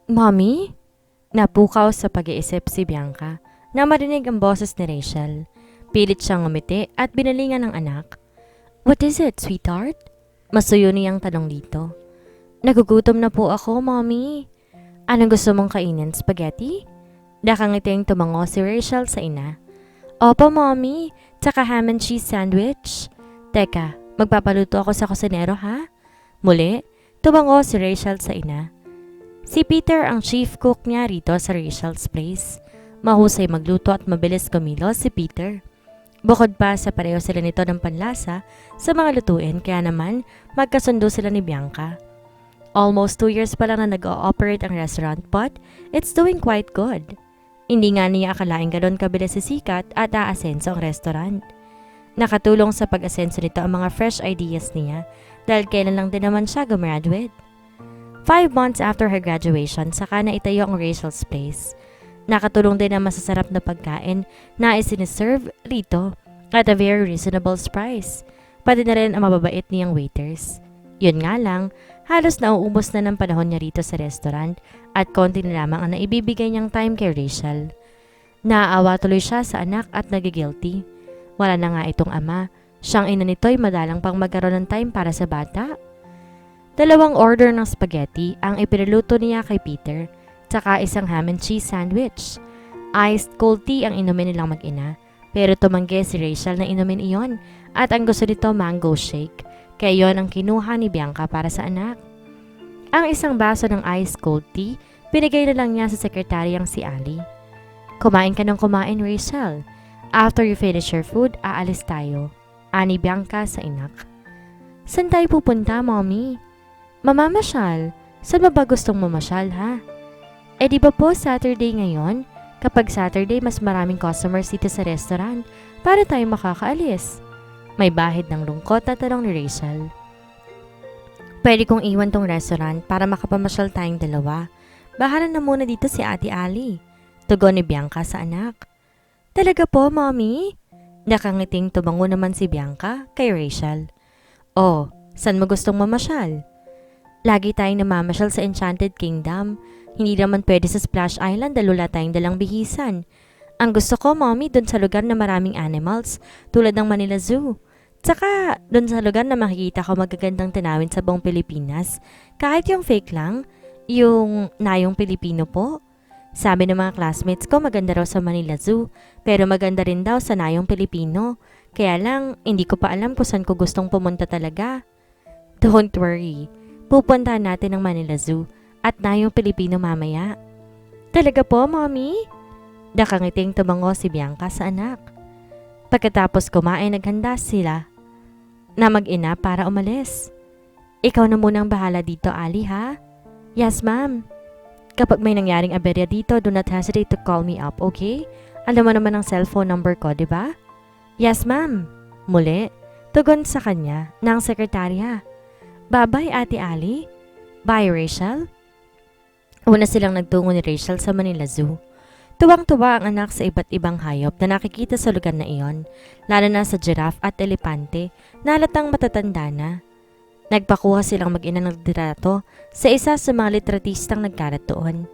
Mommy? Napukaw sa pag-iisip si Bianca na marinig ang boses ni Rachel. Pilit siyang ngumiti at binalingan ng anak. What is it, sweetheart? Masuyo niyang tanong dito. Nagugutom na po ako, Mommy. Anong gusto mong kainin, spaghetti? Nakangiting tumango si Rachel sa ina. Opo, Mommy. Tsaka ham and cheese sandwich. Teka, magpapaluto ako sa kusinero ha? Muli, tumango si Rachel sa ina. Si Peter ang chief cook niya rito sa Rachel's place. Mahusay magluto at mabilis kumilos si Peter. Bukod pa sa pareho sila nito ng panlasa sa mga lutuin kaya naman magkasundo sila ni Bianca. Almost 2 years pa lang na nag-ooperate ang restaurant but it's doing quite good. Hindi nga niya akalaing ganoon kabilis sisikat at aasenso ang restaurant. Nakatulong sa pag-asenso nito ang mga fresh ideas niya dahil kailan lang din naman siya gumraduate. 5 months after her graduation, saka na itayo ang Rachel's Place. Nakatulong din ang masasarap na pagkain na isiniserve rito at a very reasonable price. Pati na rin ang mababait niyang waiters. Yun nga lang, halos nauubos na ng panahon niya rito sa restaurant at konti na lamang ang naibibigay niyang time kay Rachel. Naaawa tuloy siya sa anak at nagigilty. Wala na nga itong ama, siyang ina nito'y madalang pang magkaroon ng time para sa bata. 2 order ng spaghetti ang ipinuluto niya kay Peter, tsaka isang ham and cheese sandwich. Iced cold tea ang inumin nilang mag-ina, pero tumanggi si Rachel na inumin iyon at ang gusto nito mango shake, kaya yon ang kinuha ni Bianca para sa anak. Ang isang baso ng iced cold tea, binigay na lang niya sa sekretaryang si Ali. Kumain ka ng kumain, Rachel. After you finish your food, aalis tayo. Ani Bianca sa inak. Saan tayo pupunta, Mommy? Mamamasyal. Saan ba gustong mamasyal, ha? Eh di ba po Saturday ngayon? Kapag Saturday, mas maraming customers dito sa restaurant para tayo makakaalis. May bahid ng lungkot na tanong ni Rachel. Pwede kong iwan tong restaurant para makapamasyal tayong dalawa. Bahala na muna dito si Ate Ali. Tugon ni Bianca sa anak. Talaga po, Mommy? Nakangiting tumango naman si Bianca kay Rachel. Oh, saan mo gustong mamasyal? Lagi tayong namamasyal sa Enchanted Kingdom. Hindi naman pwede sa Splash Island dahil wala tayong dalang bihisan. Ang gusto ko, Mommy, dun sa lugar na maraming animals tulad ng Manila Zoo. Tsaka dun sa lugar na makikita ko magagandang tanawin sa buong Pilipinas. Kahit yung fake lang, yung nayong Pilipino po. Sabi ng mga classmates ko maganda raw sa Manila Zoo, pero maganda rin daw sa nayong Pilipino. Kaya lang, hindi ko pa alam kung saan ko gustong pumunta talaga. Don't worry. Pupuntahan natin ang Manila Zoo at nayong Pilipino mamaya. Talaga po, Mommy? Nakangiting tumango si Bianca sa anak. Pagkatapos kumain, naghanda sila na mag-ina para umalis. Ikaw na munang bahala dito, Ali, ha? Yes, ma'am. Kapag may nangyaring aberya dito, do not hesitate to call me up, okay? Alam mo naman ang cellphone number ko, di ba? Yes, ma'am. Muli, tugon sa kanya ng sekretarya. Bye-bye, Ate Ali. Bye, Rachel. Una silang nagtungo ni Rachel sa Manila Zoo. Tuwang-tuwa ang anak sa iba't ibang hayop na nakikita sa lugar na iyon, lalo na sa giraffe at elepante na halatang matatanda na. Nagpakuha silang mag-ina ng litrato sa isa sa mga litratistang nagkalat doon.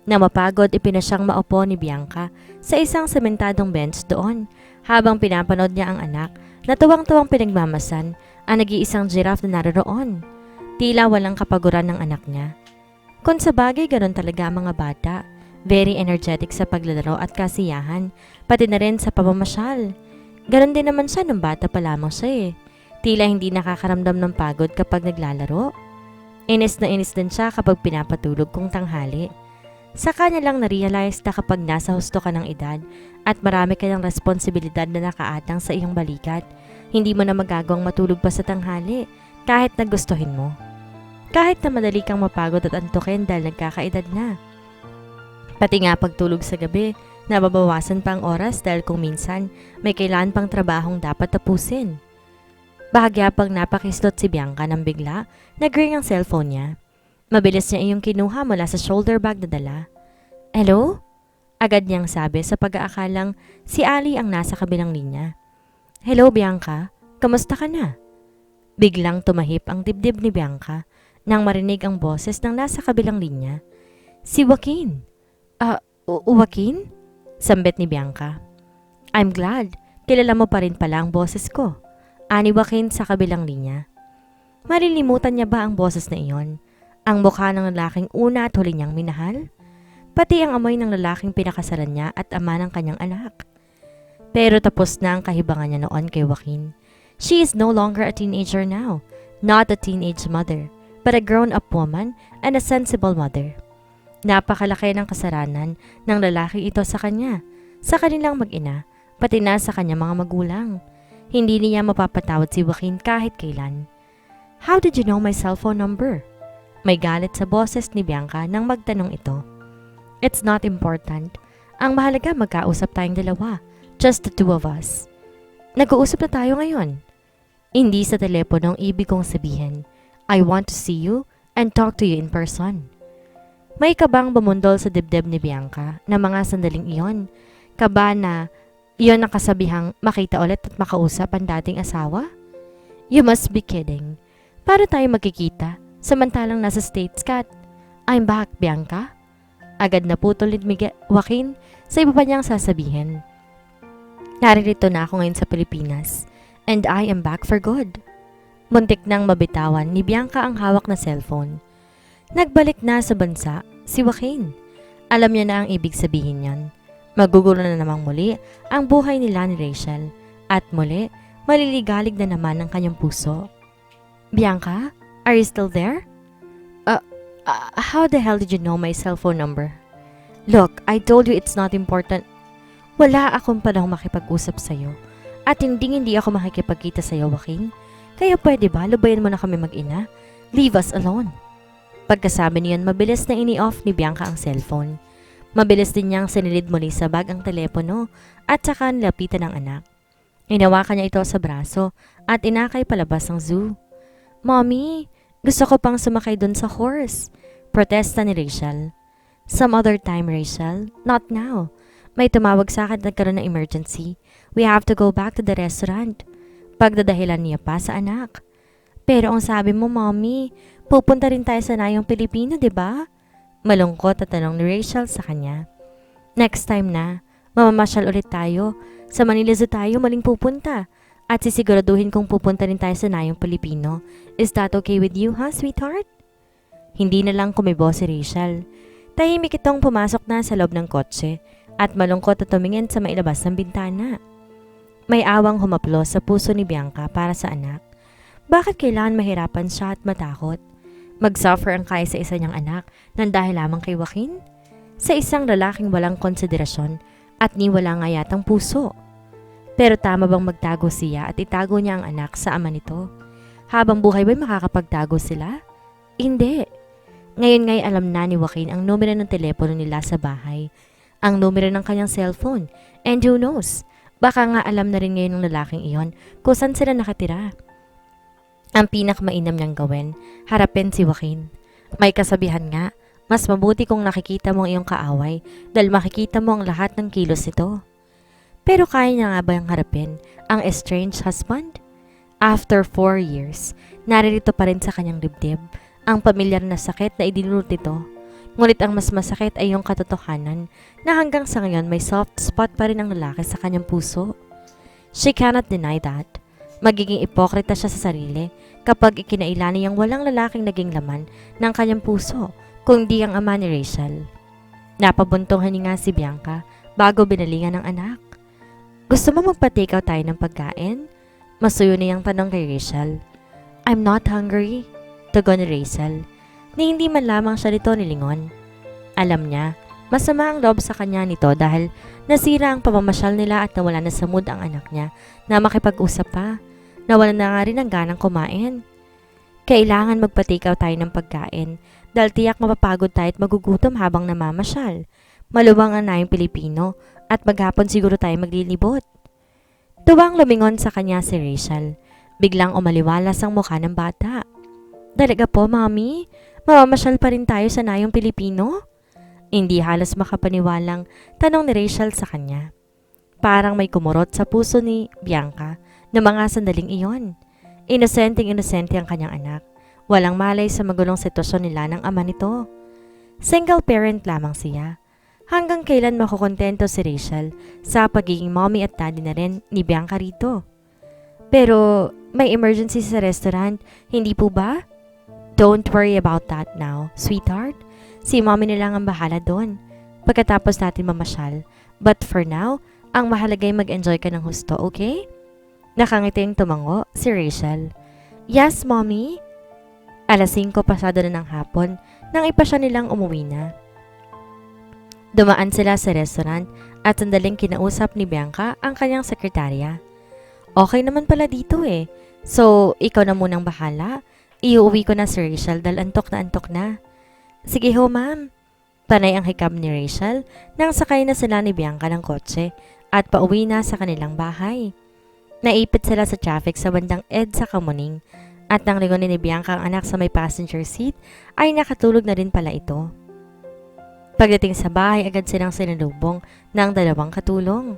Na mapagod, ipinasyang maupo ni Bianca sa isang sementadong bench doon habang pinapanood niya ang anak na tuwang-tuwang pinagmamasan ang nag-iisang giraffe na naroroon. Tila walang kapaguran ng anak niya. Kung sa bagay, ganon talaga ang mga bata. Very energetic sa paglalaro at kasiyahan, pati na rin sa pamamasyal. Ganon din naman siya nung bata pa lamang siya eh. Tila hindi nakakaramdam ng pagod kapag naglalaro. Inis na inis din siya kapag pinapatulog kung tanghali. Saka niya lang na-realize na kapag nasa husto ka ng edad at marami ka ng responsibilidad na nakaatang sa iyong balikat, hindi mo na magagawang matulog pa sa tanghali kahit nagustuhin mo. Kahit na madali kang mapagod at antukin dahil nagkakaedad na. Pati nga pagtulog sa gabi, nababawasan pa ang oras dahil kung minsan may kailangan pang trabahong dapat tapusin. Bahagya pang napakislot si Bianca nang bigla, nag-ring ang cellphone niya. Mabilis niya iyong kinuha mula sa shoulder bag na dala. Hello? Agad niyang sabi sa pag-aakalang si Ali ang nasa kabilang linya. Hello Bianca, kamusta ka na? Biglang tumahip ang dibdib ni Bianca nang marinig ang boses ng nasa kabilang linya. Si Joaquin. Joaquin? Sambit ni Bianca. I'm glad. Kilala mo pa rin pala ang boses ko. Ani Joaquin sa kabilang linya. Malilimutan niya ba ang boses na iyon? Ang mukha ng lalaking una at huli niyang minahal? Pati ang amoy ng lalaking pinakasalan niya at ama ng kanyang anak. Pero tapos na ang kahibangan niya noon kay Joaquin. She is no longer a teenager now. Not a teenage mother, but a grown-up woman and a sensible mother. Napakalaki ng kasalanan ng lalaki ito sa kanya, sa kanilang mag-ina, pati na sa kanyang mga magulang. Hindi niya mapapatawad si Joaquin kahit kailan. How did you know my cellphone number? May galit sa boses ni Bianca nang magtanong ito. It's not important. Ang mahalaga magkausap tayong dalawa. Just the two of us. Nag-uusap na tayo ngayon. Hindi sa telepono ang ibig kong sabihin. I want to see you and talk to you in person. May kabang bumundol sa dibdib ni Bianca na mga sandaling iyon. Kaba na iyon ang kasabihang makita ulit at makausap ang dating asawa? You must be kidding. Para tayo magkikita, samantalang nasa States ka. I'm back, Bianca. Agad na putol ni Joaquin sa iba pa niyang sasabihin. Naririto na ako ngayon sa Pilipinas, and I am back for good. Muntik nang mabitawan ni Bianca ang hawak na cellphone. Nagbalik na sa bansa si Joaquin. Alam niya na ang ibig sabihin niyan. Magugulo na namang muli ang buhay nila ni Rachel, at muli maliligalig na naman ang kanyang puso. Bianca, are you still there? How the hell did you know my cellphone number? Look, I told you it's not important. Wala akong panahong makipag-usap sa'yo. At hindi ako makikipagkita sa'yo, Joaquin. Kaya pwede ba, lubayan mo na kami mag-ina? Leave us alone. Pagkasabi niyan, mabilis na ini-off ni Bianca ang cellphone. Mabilis din niyang sinilid muli sa bag ang telepono at saka nilapitan ng anak. Inawakan niya ito sa braso at inakay palabas ng zoo. Mommy, gusto ko pang sumakay dun sa horse. Protesta ni Rachel. Some other time, Rachel. Not now. May tumawag sa akin at nagkaroon ng emergency. We have to go back to the restaurant. Pagdadahilan niya pa sa anak. Pero ang sabi mo, Mommy, pupunta rin tayo sa Nayong Pilipino, diba? Malungkot at tanong ni Rachel sa kanya. Next time na, mamamasyal ulit tayo. Sa Manila Zoo tayo maling pupunta. At sisiguraduhin kong pupunta rin tayo sa Nayong Pilipino. Is that okay with you, sweetheart? Hindi na lang kumibo si Rachel. Tahimik itong pumasok na sa loob ng kotse at malungkot at tumingin sa mailabas ng bintana. May awang humaplo sa puso ni Bianca para sa anak. Bakit kailangan mahirapan siya at matakot? Mag-suffer ang kaisa-isa niyang anak nang dahil lamang kay Joaquin? Sa isang lalaking walang konsiderasyon at ni wala nga yatang puso. Pero tama bang magtago siya at itago niya ang anak sa ama nito? Habang buhay ba'y makakapagtago sila? Hindi. Ngayon nga'y alam na ni Joaquin ang numero ng telepono nila sa bahay, ang numero ng kanyang cellphone, and who knows, baka nga alam na rin ngayon ng lalaking iyon kung saan sila nakatira. Ang pinakamainam niyang gawin, harapin si Joaquin. May kasabihan nga, mas mabuti kung nakikita mo ang iyong kaaway dahil makikita mo ang lahat ng kilos nito. Pero kaya niya nga ba yung harapin ang estranged husband? After 4 years, naririto pa rin sa kanyang dibdib ang pamilyar na sakit na idinulot nito. Ngunit ang mas masakit ay yung katotohanan na hanggang sa ngayon may soft spot pa rin ang lalaki sa kanyang puso. She cannot deny that. Magiging ipokrita siya sa sarili kapag ikinailani niyang walang lalaking naging laman ng kanyang puso kundi ang ama ni Rachel. Napabuntong hininga si Bianca bago binalingan ng anak. Gusto mo magpa-take out tayo ng pagkain? Masuyo niyang tanong kay Rachel. I'm not hungry, tugon ni Rachel, ni hindi man lamang siya nito nilingon. Alam niya, masama ang loob sa kanya nito dahil nasira ang pamamasyal nila at nawala na sa mood ang anak niya na makipag-usap pa. Nawala na nga rin ang ganang kumain. Kailangan magpa-take out tayo ng pagkain dahil tiyak mapapagod tayo at magugutom habang namamasyal. Maluwang ang Nayong Pilipino at maghapon siguro tayo maglilibot. Tuwang lumingon sa kanya si Rachel. Biglang umaliwalas ang mukha ng bata. Talaga po, Mami? Mamamasyal pa rin tayo sa Nayong Pilipino? Hindi halos makapaniwalang tanong ni Rachel sa kanya. Parang may kumurot sa puso ni Bianca na mga sandaling iyon. Inosenteng-inosente ang kanyang anak. Walang malay sa magulong sitwasyon nila ng ama nito. Single parent lamang siya. Hanggang kailan makukontento si Rachel sa pagiging mommy at daddy na rin ni Bianca rito? Pero may emergency sa restaurant, hindi po ba? Don't worry about that now, sweetheart. Si mommy na lang ang bahala doon pagkatapos natin mamasyal. But for now, ang mahalaga ay mag-enjoy ka ng husto, okay? Nakangiting tumango si Rachel. Yes, mommy. 5:00 pasado na ng hapon nang ipasya nilang umuwi na. Dumaan sila sa restaurant at sandaling kinausap ni Bianca ang kanyang sekretarya. Okay naman pala dito eh. So, ikaw na munang bahala. Iuwi ko na si Rachel dahil antok na. Sige ho, ma'am. Panay ang hikab ni Rachel nang sakay na sila ni Bianca ng kotse at pauwi na sa kanilang bahay. Naipit sila sa traffic sa bandang EDSA Kamuning at nang lingonin ni Bianca ang anak sa may passenger seat ay nakatulog na rin pala ito. Pagdating sa bahay, agad silang sinalubong ng 2 katulong.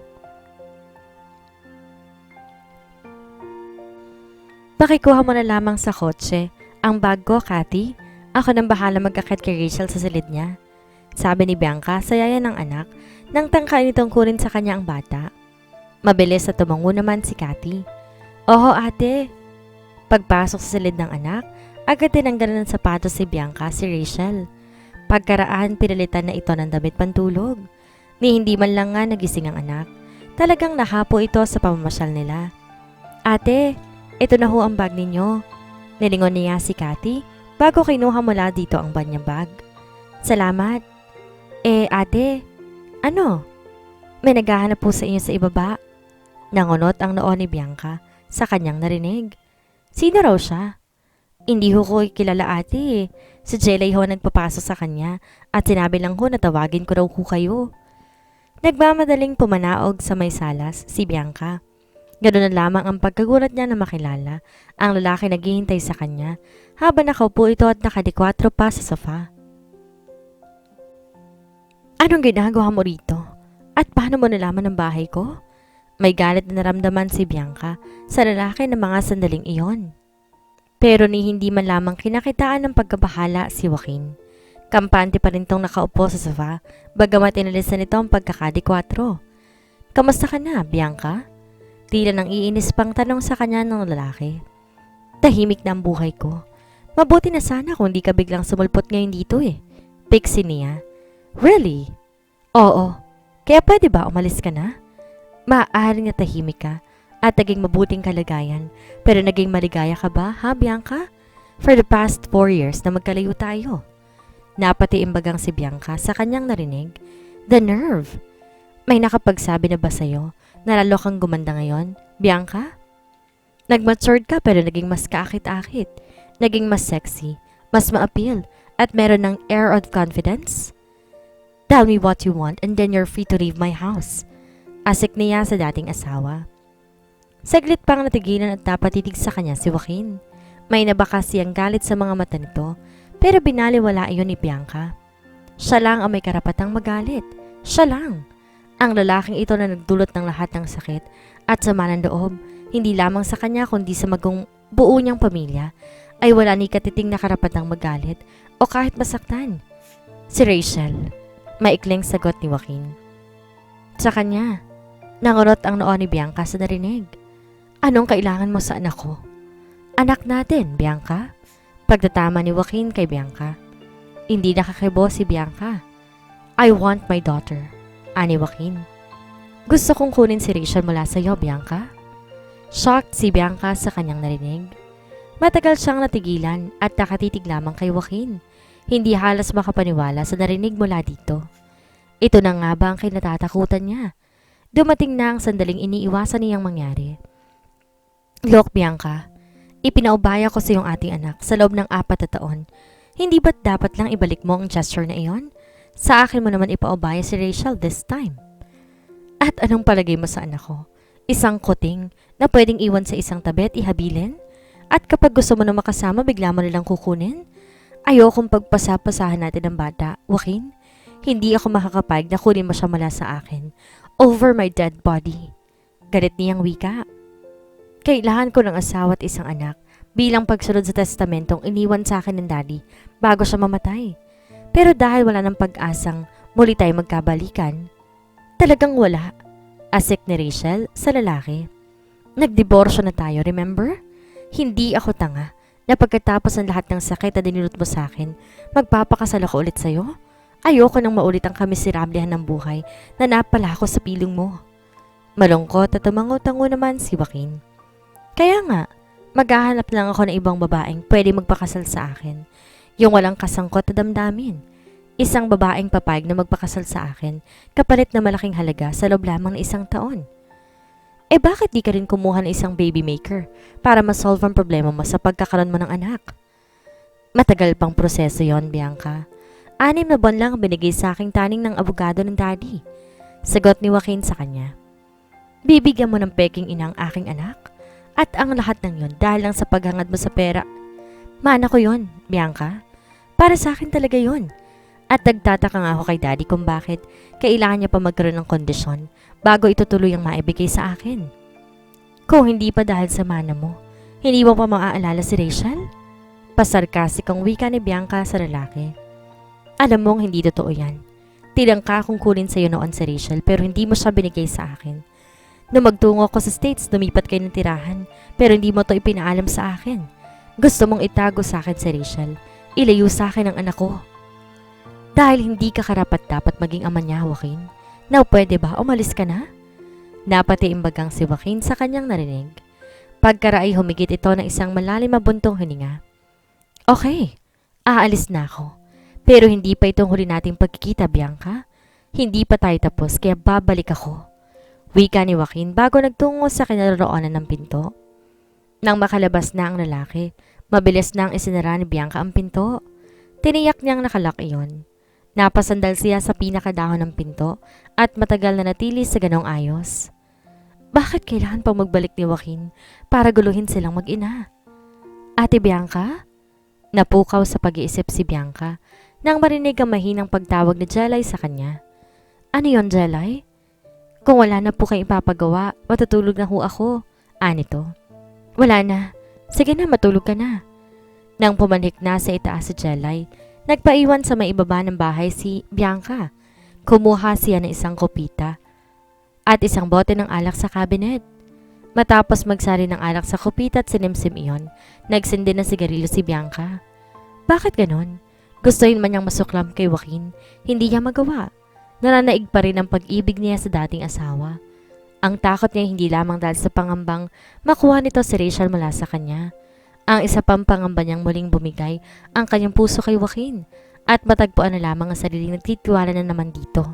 Pakikuha mo na lamang sa kotse ang bag ko, Cathy. Ako nang bahala magkakit kay Rachel sa silid niya. Sabi ni Bianca sa yaya ng anak nang tangkain nitong kunin sa kanya ang bata. Mabilis na tumango naman si Cathy. Oho ate. Pagpasok sa silid ng anak, agad tinanggalan ng sapatos si Bianca si Rachel. Pagkaraan, pinalitan na ito ng damit pantulog. Ni hindi man lang nga nagising ang anak. Talagang nahapo ito sa pamamasyal nila. Ate, ito na ho ang bag ninyo. Nilingon niya si Cathy bago kinuha mula dito ang banyang bag. Salamat. Ate, ano? May naghahanap po sa inyo sa ibaba. Nangunot ang noo ni Bianca sa kanyang narinig. Sino raw siya? Hindi ho ko kilala ate. Si Jelay ho nagpapasok sa kanya at sinabi lang ho na tawagin ko raw ho kayo. Nagmamadaling pumanaog sa may salas si Bianca. Ganoon na lamang ang pagkagulat niya na makilala ang lalaki naghihintay sa kanya habang nakaupo ito at nakadikwatro pa sa sofa. Anong ginagawa mo rito? At paano mo nalaman ang bahay ko? May galit na naramdaman si Bianca sa lalaki ng mga sandaling iyon. Pero ni hindi man lamang kinakitaan ng pagkabahala si Joaquin. Kampante pa rin tong nakaupo sa sofa bagamat inalisan nito ang pagkakadikwatro. Kamusta ka na, Bianca? Tila nang iinis pang tanong sa kanya ng lalaki. Tahimik na ang buhay ko. Mabuti na sana kung di ka biglang sumulpot ngayon dito eh. Pixie niya. Really? Oo. Kaya pwede ba umalis ka na? Maaaring natahimik ka at naging mabuting kalagayan pero naging maligaya ka ba ha Bianca? For the past 4 years na magkalayo tayo. Napatiimbagang si Bianca sa kanyang narinig. The nerve! May nakapagsabi na ba sa'yo na lalo kang gumanda ngayon, Bianca? Nag-matured ka pero naging mas kaakit-akit, naging mas sexy, mas ma-appeal at meron ng air of confidence? Tell me what you want and then you're free to leave my house. Asik niya sa dating asawa. Saglit pang natigilan at napatitig sa kanya si Joaquin. May nabakas siyang galit sa mga mata nito pero binaliwala iyon ni Bianca. Siya lang ang may karapatang magalit. Siya lang. Ang lalaking ito na nagdulot ng lahat ng sakit at sama ng loob, hindi lamang sa kanya kundi sa magong buo niyang pamilya, ay wala ni katiting na karapatang magalit o kahit masaktan. Si Rachel, maikling sagot ni Joaquin. Sa kanya, nangunot ang noo ni Bianca sa narinig. Anong kailangan mo sa anak ko? Anak natin, Bianca. Pagtatama ni Joaquin kay Bianca. Hindi nakakibo si Bianca. I want my daughter. Ani Joaquin. Gusto kong kunin si Rachel mula sa iyo, Bianca. Shocked si Bianca sa kanyang narinig. Matagal siyang natigilan at nakatitig lamang kay Joaquin. Hindi halos makapaniwala sa narinig mula dito. Ito na nga ba ang kinatatakutan niya? Dumating na ang sandaling iniiwasan niyang mangyari. Look, Bianca, ipinaubaya ko sa iyong ating anak sa loob ng 4 na taon. Hindi ba't dapat lang ibalik mo ang gesture na iyon? Sa akin mo naman ipaubaya si Rachel this time. At anong palagay mo sa anak ko? Isang kuting na pwedeng iwan sa isang tabi at ihabilin? At kapag gusto mo na makasama, bigla mo nilang kukunin? Ayokong pagpasapasahan natin ang bata, Joaquin. Hindi ako makakapayag na kunin mo siya mula sa akin. Over my dead body. Galit niyang wika. Kailangan ko ng asawa at isang anak bilang pagsunod sa testamentong iniwan sa akin ng daddy bago siya mamatay. Pero dahil wala ng pag-asang muli tayo magkabalikan, talagang wala. Asik ni Rachel sa lalaki. Nagdiborsyo na tayo, remember? Hindi ako tanga na pagkatapos ng lahat ng sakit na dinulot mo sa akin, magpapakasal ako ulit sa'yo? Ayoko nang maulit ang kamisirablehan ng buhay na napala ako sa piling mo. Malungkot at tumango-tango naman si Joaquin. Kaya nga, maghahanap lang ako ng ibang babaeng pwede magpakasal sa akin. Yung walang kasangkot na damdamin. Isang babaeng papayag na magpakasal sa akin kapalit na malaking halaga sa loob lamang ng 1 taon. Eh bakit di ka rin kumuha ng isang baby maker para masolve ang problema mo sa pagkakaroon mo ng anak? Matagal pang proseso yon, Bianca. 6 na buwan lang binigay sa aking taning ng abogado ng daddy. Sagot ni Joaquin sa kanya. Bibigyan mo ng peking ina ang aking anak? At ang lahat ng yon dahil lang sa paghangad mo sa pera. Mana ko yon, Bianca. Para sa akin talaga yon. At nagtataka nga ako kay daddy kung bakit kailangan niya pa magkaroon ng kondisyon bago itutuloy ang maibigay sa akin. Kung hindi pa dahil sa mana mo, hindi mo pa maaalala si Rachel? Pasarkastik ang wika ni Bianca sa lalaki. Alam mong hindi totoo yan. Tinangka akong kunin sa'yo noon si Rachel pero hindi mo siya binigay sa akin. Nung magtungo ko sa States, lumipat kayo ng tirahan pero hindi mo to ipinaalam sa akin. Gusto mong itago sa akin si Rachel. Ilayo sa akin ang anak ko. Dahil hindi ka karapat-dapat maging ama niya, Joaquin. Now pwede ba umalis ka na? Napatiimbagang si Joaquin sa kanyang narinig. Pagkaraay humigit ito ng isang malalim na buntong hininga. Okay, aalis na ako. Pero hindi pa itong huli nating pagkikita, Bianca. Hindi pa tayo tapos kaya babalik ako. Wika ni Joaquin bago nagtungo sa kinaroroonan ng pinto. Nang makalabas na ang lalaki, mabilis na ang isinara ni Bianca ang pinto. Tiniyak niyang nakalak iyon. Napasandal siya sa pinakadahon ng pinto at matagal na natili sa ganong ayos. Bakit kailangan pang magbalik ni Joaquin para guluhin silang mag-ina? Ate Bianca? Napukaw sa pag-iisip si Bianca nang marinig ang mahinang pagtawag ni Jelay sa kanya. Ano yon, Jelay? Kung wala na po kayo ipapagawa, matutulog na ho ako. Anito. Wala na. Sige na, matulog ka na. Nang pumanik na sa itaas si Jelay, nagpaiwan sa may ibaba ng bahay si Bianca. Kumuha siya ng isang kopita at isang bote ng alak sa cabinet. Matapos magsari ng alak sa kopita at sinimsim iyon, nagsindi ng sigarilyo si Bianca. Bakit ganon? Gustuhin man niyang masuklam kay Joaquin, hindi niya magawa. Nananaig pa rin ang pag-ibig niya sa dating asawa. Ang takot niya hindi lamang dahil sa pangambang makuha nito si Rachel mula sa kanya. Ang isa pang pangamba niyang muling bumigay ang kanyang puso kay Joaquin at matagpuan na lamang ang sariling nagtitiwala na naman dito.